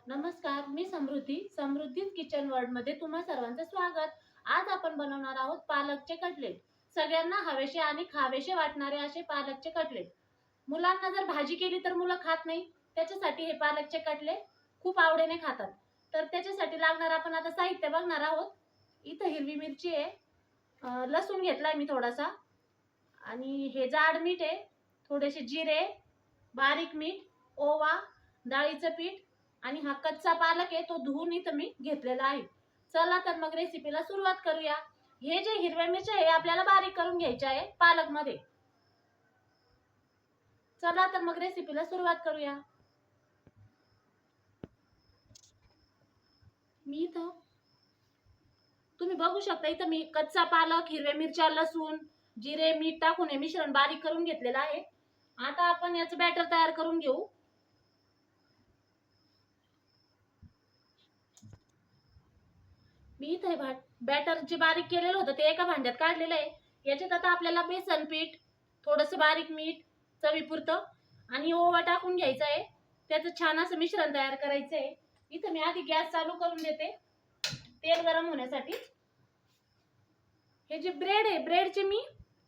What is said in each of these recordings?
नमस्कार, मी समृद्धीज kitchen world मध्ये तुम्हा सर्वांचं स्वागत. आज आपण बनवणार आहोत पालकचे कटलेट. सगळ्यांना हवेसे आणि खावेसे वाटणारे असे पालकचे कटलेट. मुलांना जर भाजी केली तर मुलं खात नाही, त्याच्यासाठी हे पालकचे कटलेट खूप आवडीने खातात. तर त्याच्यासाठी लागणार आपण आता साहित्य बघणार आहोत. इथं हिरवी मिरची आहे, लसूण घेतलाय मी थोडासा, आणि हे जाड मीठ आहे, थोडेसे जिरे, बारीक मीठ, ओवा, डाळीचं पीठ आणि हा कच्चा पालक आहे तो धुवून इथं मी घेतलेला आहे. चला तर मग रेसिपीला सुरुवात करूया. हे जे हिरव्या मिरच्या आहे आपल्याला बारीक करून घ्यायच्या आहे पालक मध्ये. चला तर मग रेसिपीला सुरुवात करूया. मी इथं तुम्ही बघू शकता, इथं मी कच्चा पालक, हिरव्या मिरच्या, लसूण, जिरे, मीठ टाकून हे मिश्रण बारीक करून घेतलेलं आहे. आता आपण याचं बॅटर तयार करून घेऊ. मी इथे बॅटर जे बारीक केलेलं होतं ते एका भांड्यात काढलेलं आहे. याच्यात आता आपल्याला बेसन पीठ, थोडंसं बारीक मीठ चवीपुरतं आणि ओवा टाकून घ्यायचं आहे. त्याचं छान असं मिश्रण तयार करायचं आहे. इथं मी आधी गॅस चालू करून देते तेल गरम होण्यासाठी. हे जे ब्रेड आहे, ब्रेडचे मी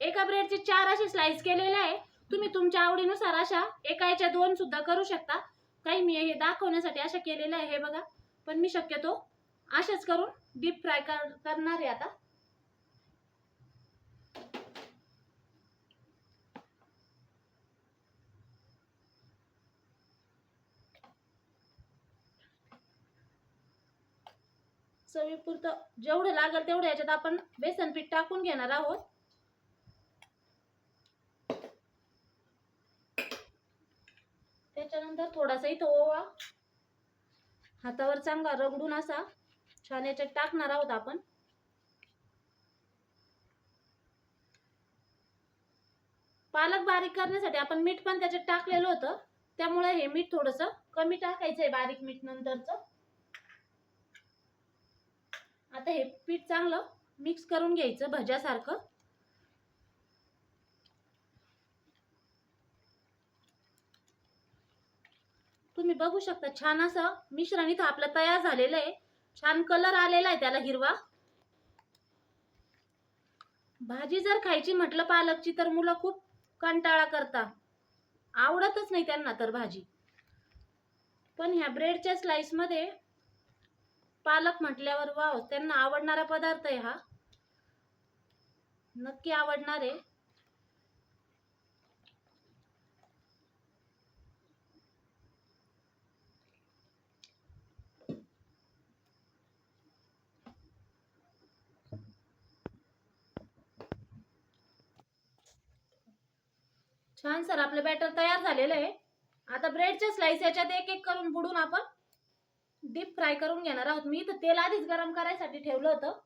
एका ब्रेडचे 4 असे स्लाइस केलेले आहे. तुम्ही तुमच्या आवडीनुसार अशा एका याच्या 2 सुद्धा करू शकता. काही मी हे दाखवण्यासाठी अशा केलेल्या आहे, हे बघा. पण मी शक्यतो अशाच करून डीप फ्राय करणार आहे आता. चवीपुरतं जेवढं लागेल तेवढं याच्यात आपण बेसन पीठ टाकून घेणार आहोत. त्याच्यानंतर थोडासा इथं ओवा हातावर चांगला रगडून असा छान याच्यात टाकणार आहोत आपण. पालक बारीक करण्यासाठी आपण मीठ पण त्याच्यात टाकलेलं होतं, त्यामुळे हे मीठ थोडंसं कमी टाकायचंय, बारीक मीठ नंतरचं. आता हे पीठ चांगलं मिक्स करून घ्यायचं भज्यासारखं. तुम्ही बघू शकता छान असं मिश्रण इथं आपलं तयार झालेलं आहे. छान कलर आलेला आहे त्याला हिरवा. भाजी जर खायची म्हटलं पालकची तर मुलं खूप कंटाळा करतात, आवडतच नाही त्यांना तर भाजी. पण ह्या ब्रेडच्या स्लाइस मध्ये पालक म्हटल्यावर वाव, त्यांना आवडणारा पदार्थ आहे हा, नक्की आवडणार आहे. छान सर आपलं बॅटर तयार झालेलं आहे. आता ब्रेडच्या स्लाइस याच्यात एक एक करून बुडून आपण डीप फ्राय करून घेणार आहोत. मी इथं तेल आधीच गरम करायसाठी ठेवलं होतं.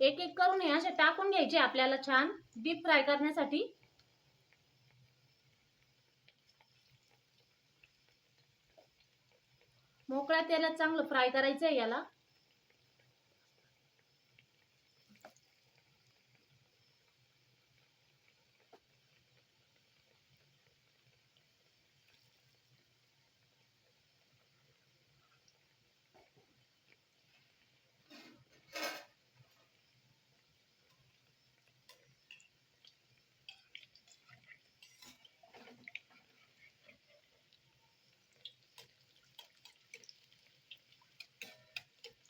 एक एक करून हे असे टाकून घ्यायचे आपल्याला छान डीप फ्राय करण्यासाठी. मोकळ्या तेलात चांगलं फ्राय करायचं आहे याला.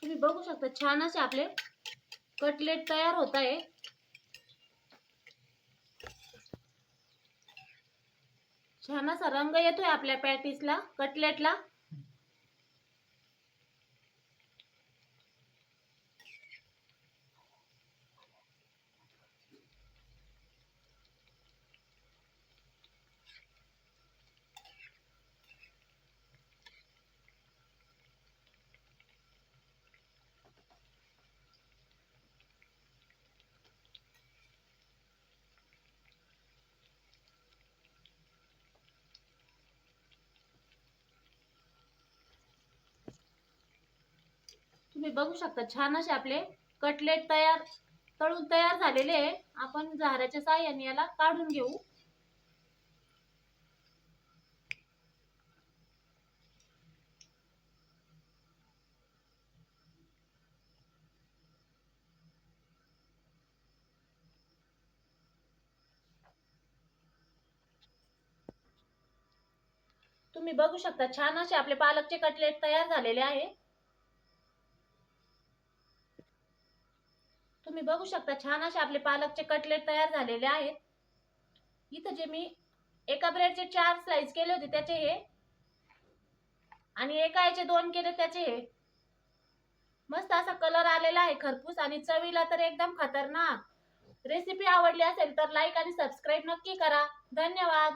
तुम्ही बघू शकता छान असे आपले कटलेट तयार होत आहे. छान असा रंग येतोय आपल्या पॅटीसला, कटलेटला. तुम्ही बघू शकता छान असे आपले कटलेट तळून तयार झालेले आहे. आपण झाऱ्याच्या साहाय्याने याला काढून घेऊ. तुम्ही बघू शकता छान असे आपले पालकचे कटलेट तयार झालेले आहे. तुम्ही बघू शकता छान असे आपले पालकचे कटलेट तयार झालेले आहेत. इथं जे मी एका ब्रेडचे 4 स्लाइस केले होते त्याचे हे, आणि एका याचे 2 केले त्याचे हे. मस्त असा कलर आलेला आहे खरपूस, आणि चवीला तर एकदम खतरनाक. रेसिपी आवडली असेल तर लाईक आणि सबस्क्राईब नक्की करा. धन्यवाद.